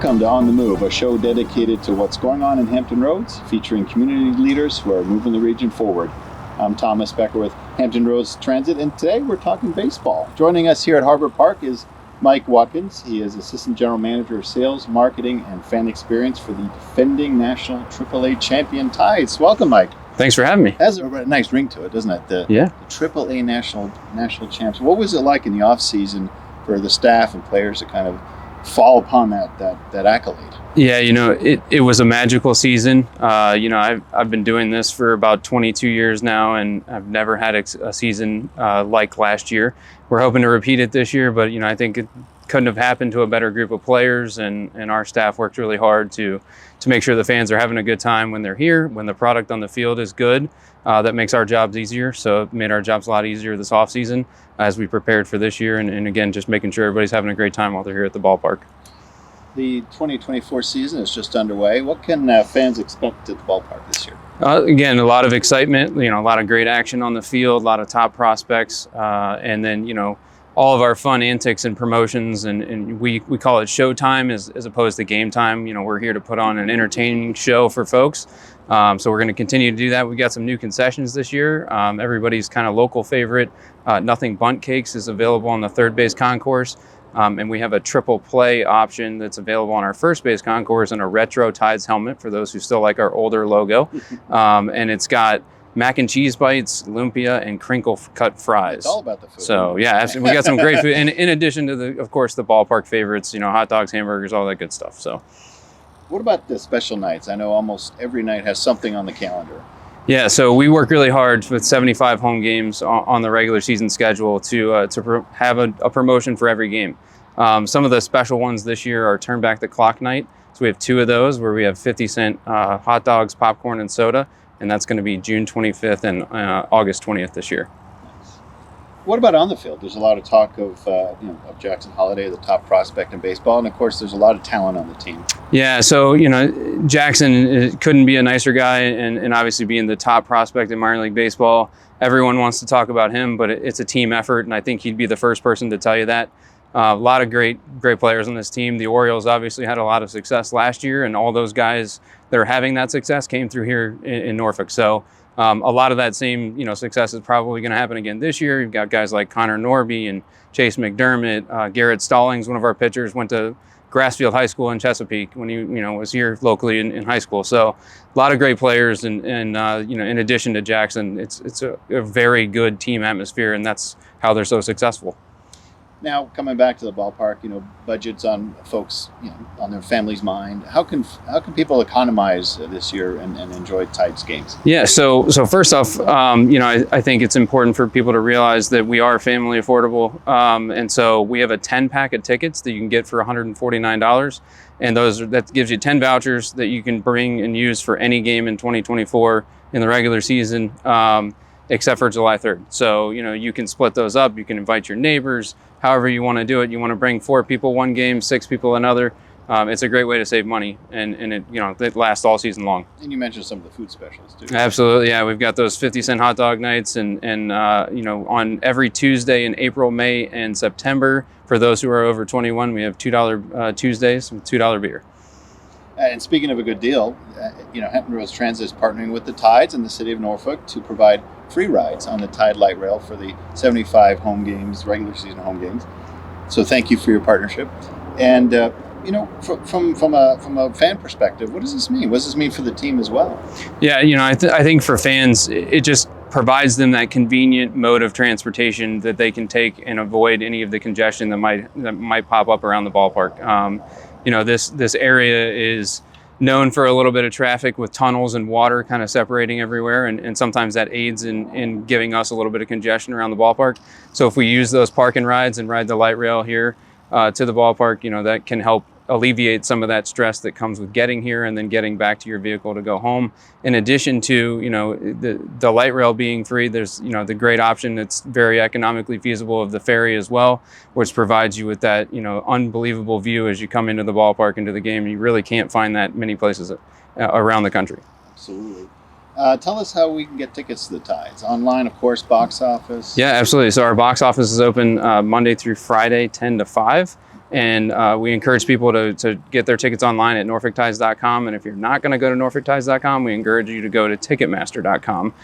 Welcome to On the Move, a show dedicated to what's going on in Hampton Roads, featuring community leaders who are moving the region forward. I'm Thomas Becker with Hampton Roads Transit, and today we're talking baseball. Joining us here at Harbor Park is Mike Watkins. He is Assistant General Manager of Sales, Marketing, and Fan Experience for the defending national AAA champion Tides. Welcome, Mike. Thanks for having me. Has a nice ring to it, doesn't it? The AAA national champs. What was it like in the off season for the staff and players to kind of fall upon that accolade? Yeah, it was a magical season. I've been doing this for about 22 years now, and I've never had a season like last year. We're hoping to repeat it this year, but I think it couldn't have happened to a better group of players, and our staff worked really hard to make sure the fans are having a good time when they're here, when the product on the field is good. That makes our jobs easier, so it made our jobs a lot easier this off season as we prepared for this year, and again, just making sure everybody's having a great time while they're here at the ballpark. The 2024 season is just underway. What can fans expect at the ballpark this year? Again, a lot of excitement, a lot of great action on the field, a lot of top prospects, and then, all of our fun antics and promotions, and we call it showtime as opposed to game time. We're here to put on an entertaining show for folks. So we're going to continue to do that. We've got some new concessions this year. Everybody's kind of local favorite, Nothing Bunt Cakes, is available on the third base concourse. And we have a triple play option that's available on our first base concourse, and a retro Tides helmet for those who still like our older logo. And it's got mac and cheese bites, lumpia, and crinkle cut fries. It's all about the food. So yeah, we got some great food, and in addition to of course the ballpark favorites, hot dogs, hamburgers, all that good stuff. So, what about the special nights? I know almost every night has something on the calendar. Yeah, so we work really hard with 75 home games on the regular season schedule to have a promotion for every game. Some of the special ones this year are Turn Back the Clock night. So we have 2 of those where we have 50-cent hot dogs, popcorn, and soda, and that's going to be June 25th and August 20th this year. What about on the field? There's a lot of talk of Jackson Holliday, the top prospect in baseball, and of course there's a lot of talent on the team. Yeah, so Jackson couldn't be a nicer guy, and obviously being the top prospect in minor league baseball, everyone wants to talk about him, but it's a team effort, and I think he'd be the first person to tell you that. A lot of great players on this team. The Orioles obviously had a lot of success last year, and all those guys that are having that success came through here in Norfolk. So a lot of that same success is probably going to happen again this year. You've got guys like Connor Norby and Chase McDermott. Garrett Stallings, one of our pitchers, went to Grassfield High School in Chesapeake when he was here locally in high school. So a lot of great players, and in addition to Jackson, it's a very good team atmosphere, and that's how they're so successful. Now, coming back to the ballpark, budgets on folks, on their family's mind. How can people economize this year and enjoy Tides games? Yeah, so first off, I think it's important for people to realize that we are family affordable, and so we have a 10-pack of tickets that you can get for $149, and that gives you 10 vouchers that you can bring and use for any game in 2024 in the regular season, except for July 3rd. So you can split those up. You can invite your neighbors. However you want to do it. You want to bring 4 people one game, 6 people another. It's a great way to save money, and it lasts all season long. And you mentioned some of the food specials too. Absolutely, yeah. We've got those 50-cent hot dog nights, and on every Tuesday in April, May, and September, for those who are over 21, we have $2 Tuesdays with $2 beer. And speaking of a good deal, Hampton Roads Transit is partnering with the Tides and the City of Norfolk to provide free rides on the Tide Light Rail for the 75 home games, regular season home games. So thank you for your partnership. And from a fan perspective, what does this mean? What does this mean for the team as well? Yeah, I think for fans, it just provides them that convenient mode of transportation that they can take and avoid any of the congestion that might pop up around the ballpark. This area is known for a little bit of traffic with tunnels and water kind of separating everywhere, and sometimes that aids in giving us a little bit of congestion around the ballpark. So if we use those park and rides and ride the light rail here to the ballpark, that can help alleviate some of that stress that comes with getting here and then getting back to your vehicle to go home. In addition to, the light rail being free, there's, the great option that's very economically feasible of the ferry as well, which provides you with that, unbelievable view as you come into the ballpark, into the game. You really can't find that many places around the country. Absolutely. Tell us how we can get tickets to the Tides. Online, of course, box office. Yeah, absolutely. So our box office is open Monday through Friday, 10 to 5. And we encourage people to get their tickets online at norfolktides.com. And if you're not going to go to norfolktides.com, we encourage you to go to ticketmaster.com.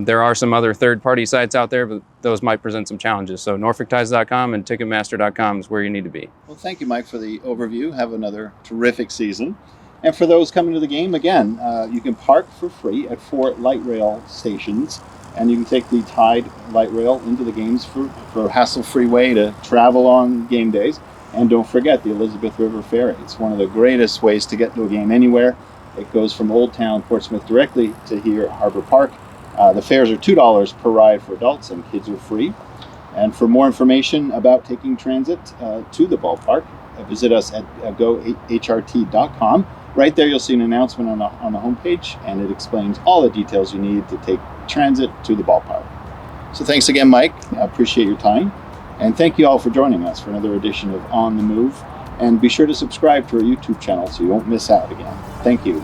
There are some other third-party sites out there, but those might present some challenges. So norfolktides.com and ticketmaster.com is where you need to be. Well, thank you, Mike, for the overview. Have another terrific season. And for those coming to the game, again, you can park for free at 4 light rail stations, and you can take the Tide light rail into the games for a hassle-free way to travel on game days. And don't forget the Elizabeth River Ferry. It's one of the greatest ways to get to a game anywhere. It goes from Old Town Portsmouth directly to here at Harbor Park. The fares are $2 per ride for adults, and kids are free. And for more information about taking transit to the ballpark, visit us at gohrt.com. Right there you'll see an announcement on the homepage, and it explains all the details you need to take transit to the ballpark. So thanks again, Mike. I appreciate your time. And thank you all for joining us for another edition of On the Move. And be sure to subscribe to our YouTube channel so you won't miss out again. Thank you.